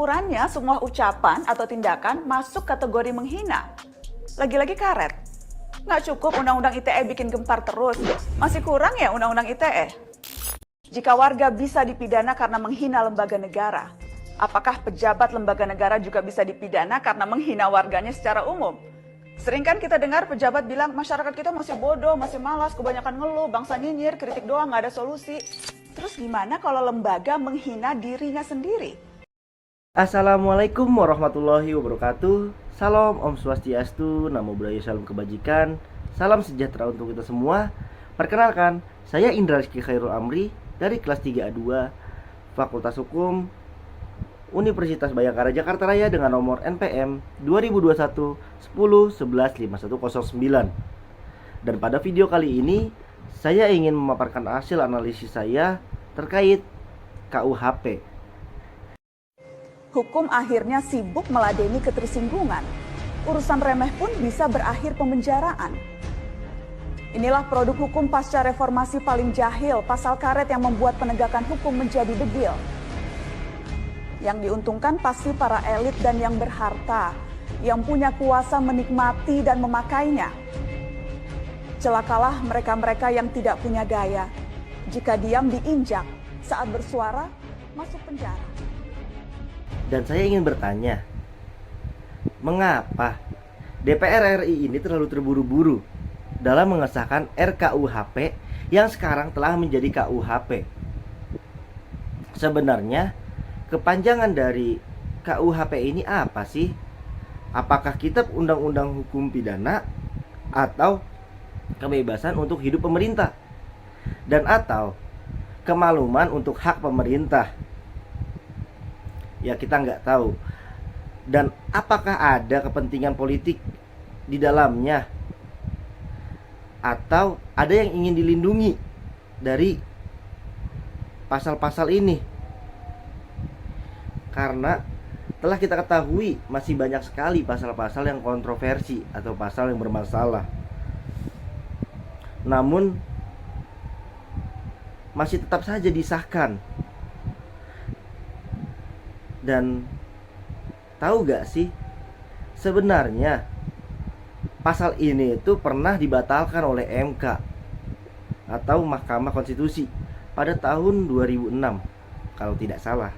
aturannya semua ucapan atau tindakan masuk kategori menghina. Lagi-lagi karet. Nggak cukup Undang-Undang ITE bikin gempar terus. Masih kurang ya Undang-Undang ITE? Jika warga bisa dipidana karena menghina lembaga negara, apakah pejabat lembaga negara juga bisa dipidana karena menghina warganya secara umum? Sering kan kita dengar pejabat bilang masyarakat kita masih bodoh, masih malas, kebanyakan ngeluh, bangsa nyinyir, kritik doang, nggak ada solusi. Terus gimana kalau lembaga menghina dirinya sendiri? Assalamualaikum warahmatullahi wabarakatuh. Salam Om Swastiastu, Namo Buddhaya, Salam Kebajikan. Salam sejahtera untuk kita semua. Perkenalkan, saya Indra Rizky Khairul Amri dari kelas 3A2 Fakultas Hukum Universitas Bayangkara Jakarta Raya dengan nomor NPM 2021 10 11 5109. Dan pada video kali ini saya ingin memaparkan hasil analisis saya terkait KUHP. Hukum akhirnya sibuk meladeni ketersinggungan. Urusan remeh pun bisa berakhir pemenjaraan. Inilah produk hukum pasca reformasi paling jahil, pasal karet yang membuat penegakan hukum menjadi debil. Yang diuntungkan pasti para elit dan yang berharta, yang punya kuasa menikmati dan memakainya. Celakalah mereka-mereka yang tidak punya daya. Jika diam diinjak, saat bersuara masuk penjara. Dan saya ingin bertanya, mengapa DPR RI ini terlalu terburu-buru dalam mengesahkan RKUHP yang sekarang telah menjadi KUHP? Sebenarnya kepanjangan dari KUHP ini apa sih? Apakah kitab undang-undang hukum pidana atau kebebasan untuk hidup pemerintah? Dan atau kemakluman untuk hak pemerintah? Ya kita nggak tahu. Dan apakah ada kepentingan politik di dalamnya? Atau ada yang ingin dilindungi dari pasal-pasal ini? Karena telah kita ketahui masih banyak sekali pasal-pasal yang kontroversi atau pasal yang bermasalah. Namun masih tetap saja disahkan. Dan tahu gak sih, sebenarnya pasal ini itu pernah dibatalkan oleh MK atau Mahkamah Konstitusi pada tahun 2006 kalau tidak salah.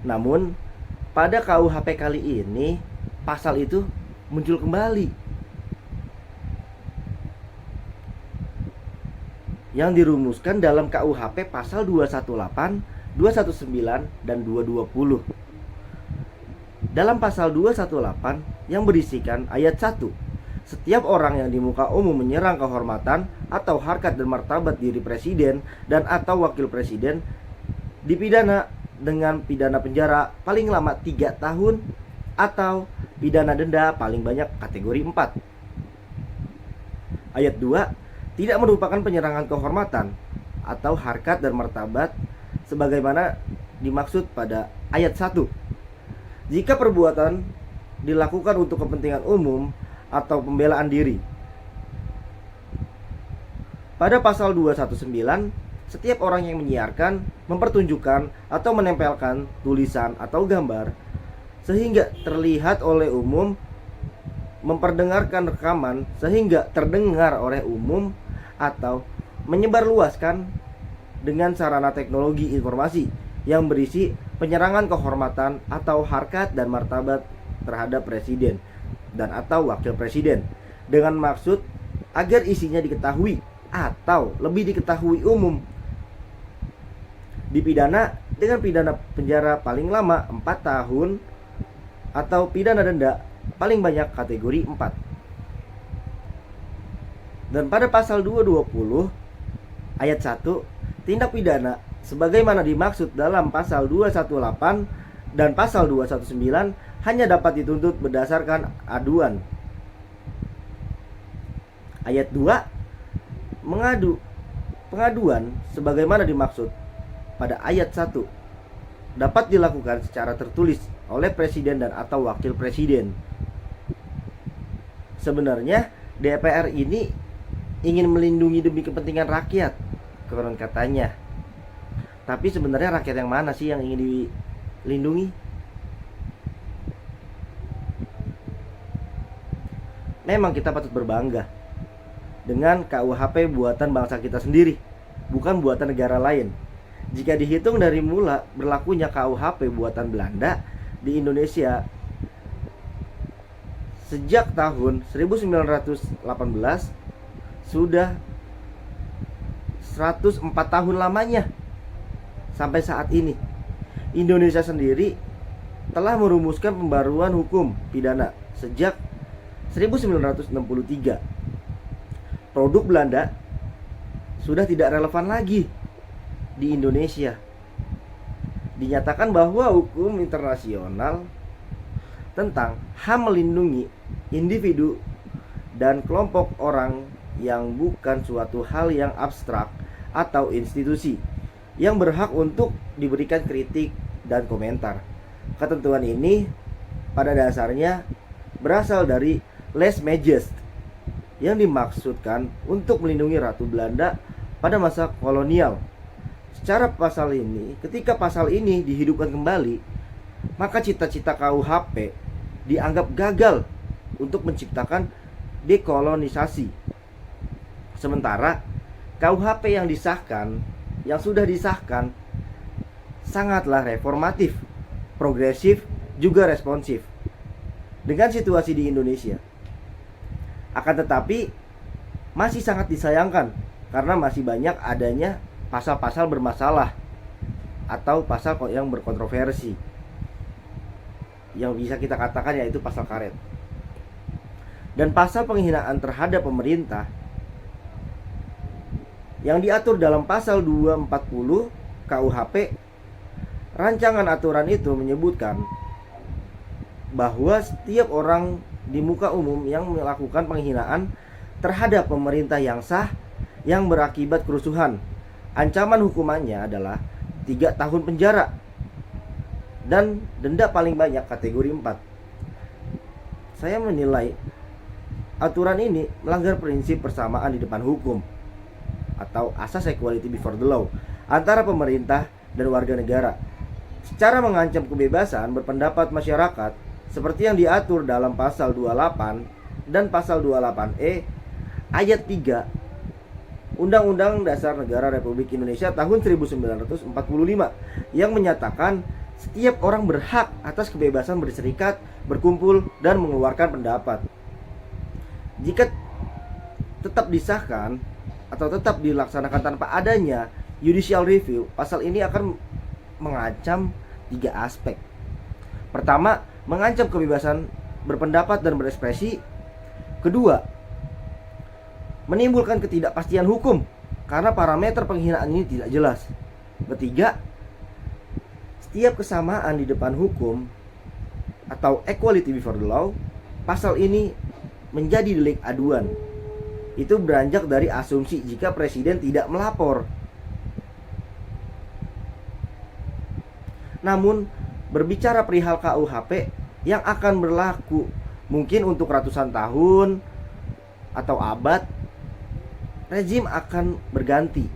Namun pada KUHP kali ini pasal itu muncul kembali, yang dirumuskan dalam KUHP pasal 218, 219, dan 220. Dalam pasal 218 yang berisikan ayat 1, setiap orang yang di muka umum menyerang kehormatan atau harkat dan martabat diri presiden dan atau wakil presiden dipidana dengan pidana penjara paling lama 3 tahun atau pidana denda paling banyak kategori 4. Ayat 2 tidak merupakan penyerangan kehormatan atau harkat dan martabat sebagaimana dimaksud pada ayat 1. Jika perbuatan dilakukan untuk kepentingan umum atau pembelaan diri. Pada pasal 219, setiap orang yang menyiarkan, mempertunjukkan atau menempelkan tulisan atau gambar sehingga terlihat oleh umum, memperdengarkan rekaman sehingga terdengar oleh umum, atau menyebarluaskan dengan sarana teknologi informasi yang berisi penyerangan kehormatan atau harkat dan martabat terhadap presiden dan atau wakil presiden dengan maksud agar isinya diketahui atau lebih diketahui umum, dipidana dengan pidana penjara paling lama 4 tahun atau pidana denda paling banyak kategori 4. Dan pada pasal 220 ayat 1, tindak pidana sebagaimana dimaksud dalam pasal 218 dan pasal 219 hanya dapat dituntut berdasarkan aduan. Ayat 2, pengaduan sebagaimana dimaksud pada ayat 1 dapat dilakukan secara tertulis oleh presiden dan atau wakil presiden. Sebenarnya DPR ini ingin melindungi demi kepentingan rakyat, konon katanya. Tapi sebenarnya rakyat yang mana sih yang ingin dilindungi? memang kita patut berbangga dengan KUHP buatan bangsa kita sendiri, bukan buatan negara lain. Jika dihitung dari mula berlakunya KUHP buatan Belanda di Indonesia sejak tahun 1918, sudah 104 tahun lamanya sampai saat ini. Indonesia sendiri telah merumuskan pembaruan hukum pidana sejak 1963. Produk Belanda sudah tidak relevan lagi di Indonesia. Dinyatakan bahwa hukum internasional tentang HAM melindungi individu dan kelompok orang yang bukan suatu hal yang abstrak atau institusi yang berhak untuk diberikan kritik dan komentar. Ketentuan ini pada dasarnya berasal dari Les Majestés yang dimaksudkan untuk melindungi Ratu Belanda pada masa kolonial. Secara pasal ini, ketika pasal ini dihidupkan kembali, maka cita-cita KUHP dianggap gagal untuk menciptakan dekolonisasi. Sementara KUHP yang sudah disahkan sangatlah reformatif, progresif, juga responsif dengan situasi di Indonesia. Akan tetapi masih sangat disayangkan karena masih banyak adanya pasal-pasal bermasalah atau pasal yang berkontroversi, yang bisa kita katakan yaitu pasal karet. Dan pasal penghinaan terhadap pemerintah yang diatur dalam pasal 240 KUHP, rancangan aturan itu menyebutkan bahwa setiap orang di muka umum yang melakukan penghinaan terhadap pemerintah yang sah yang berakibat kerusuhan, ancaman hukumannya adalah 3 tahun penjara dan denda paling banyak kategori 4. Saya menilai aturan ini melanggar prinsip persamaan di depan hukum atau asas equality before the law antara pemerintah dan warga negara, secara mengancam kebebasan berpendapat masyarakat seperti yang diatur dalam pasal 28 dan pasal 28E ayat 3 Undang-Undang Dasar Negara Republik Indonesia tahun 1945 yang menyatakan setiap orang berhak atas kebebasan berserikat, berkumpul, dan mengeluarkan pendapat. Jika tetap disahkan atau tetap dilaksanakan tanpa adanya judicial review, pasal ini akan mengancam 3 aspek. Pertama, mengancam kebebasan berpendapat dan berekspresi. Kedua, menimbulkan ketidakpastian hukum karena parameter penghinaan ini tidak jelas. Ketiga, setiap kesamaan di depan hukum atau equality before the law, pasal ini menjadi delik aduan. Itu beranjak dari asumsi jika presiden tidak melapor. Namun, berbicara perihal KUHP yang akan berlaku mungkin untuk ratusan tahun atau abad, rezim akan berganti,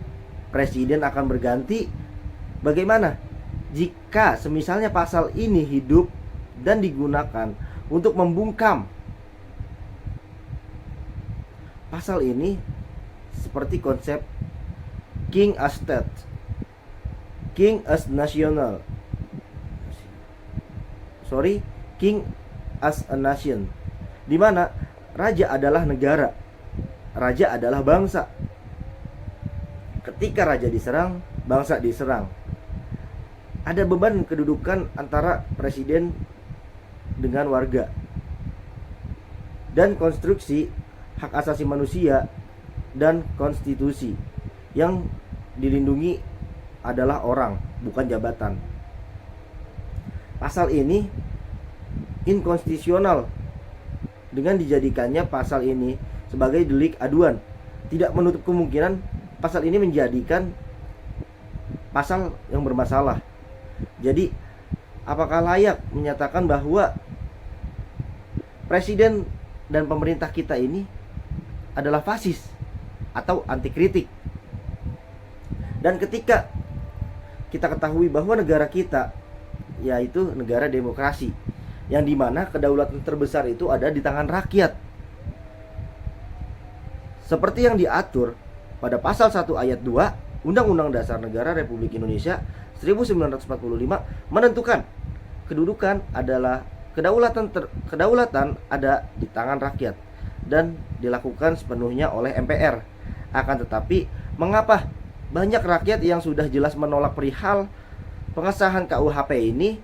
presiden akan berganti. Bagaimana jika semisalnya pasal ini hidup dan digunakan untuk membungkam? Pasal ini seperti konsep king as state, king as national, king as a nation, di mana raja adalah negara, raja adalah bangsa. Ketika raja diserang, bangsa diserang. Ada beban kedudukan antara presiden dengan warga. Dan konstruksi hak asasi manusia dan konstitusi yang dilindungi adalah orang, bukan jabatan. Pasal ini inkonstitusional dengan dijadikannya pasal ini sebagai delik aduan. Tidak menutup kemungkinan pasal ini menjadikan pasal yang bermasalah. Jadi, apakah layak menyatakan bahwa presiden dan pemerintah kita ini adalah fasis atau anti kritik? Dan ketika kita ketahui bahwa negara kita yaitu negara demokrasi, yang dimana kedaulatan terbesar itu ada di tangan rakyat, seperti yang diatur pada pasal 1 ayat 2 Undang-Undang Dasar Negara Republik Indonesia 1945 menentukan kedudukan adalah kedaulatan ada di tangan rakyat dan dilakukan sepenuhnya oleh MPR. Akan tetapi, mengapa banyak rakyat yang sudah jelas menolak perihal pengesahan KUHP ini,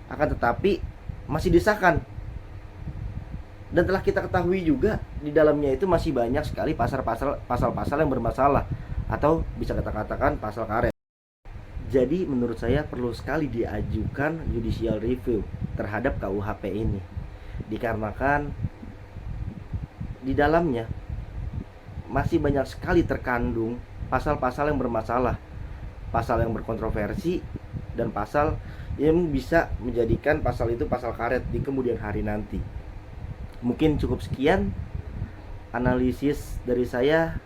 akan tetapi masih disahkan? Dan telah kita ketahui juga di dalamnya itu masih banyak sekali pasal-pasal yang bermasalah, atau bisa kita katakan pasal karet. Jadi menurut saya perlu sekali diajukan judicial review terhadap KUHP ini, dikarenakan di dalamnya masih banyak sekali terkandung pasal-pasal yang bermasalah, pasal yang berkontroversi, dan pasal yang bisa menjadikan pasal itu pasal karet di kemudian hari nanti. Mungkin cukup sekian analisis dari saya.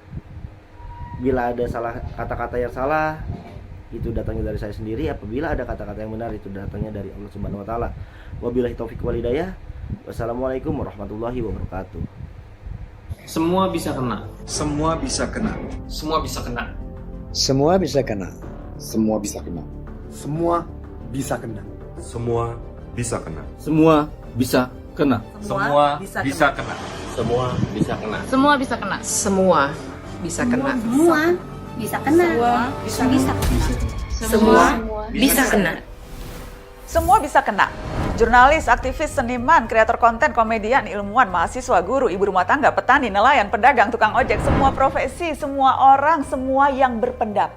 Bila ada kata-kata yang salah, itu datangnya dari saya sendiri. Apabila ada kata-kata yang benar, itu datangnya dari Allah Subhanahu wa taala. Wabillahi taufiq wal hidayah. Wassalamualaikum warahmatullahi wabarakatuh. Semua bisa kena. Semua bisa kena. Semua bisa kena. Semua bisa kena. Semua bisa kena. Semua bisa kena. Semua bisa kena. Semua bisa kena. Semua bisa kena. Semua bisa kena. Semua bisa kena. Semua bisa kena. Semua bisa kena. Semua bisa kena. Semua bisa kena. Jurnalis, aktivis, seniman, kreator konten, komedian, ilmuwan, mahasiswa, guru, ibu rumah tangga, petani, nelayan, pedagang, tukang ojek, semua profesi, semua orang, semua yang berpendapat.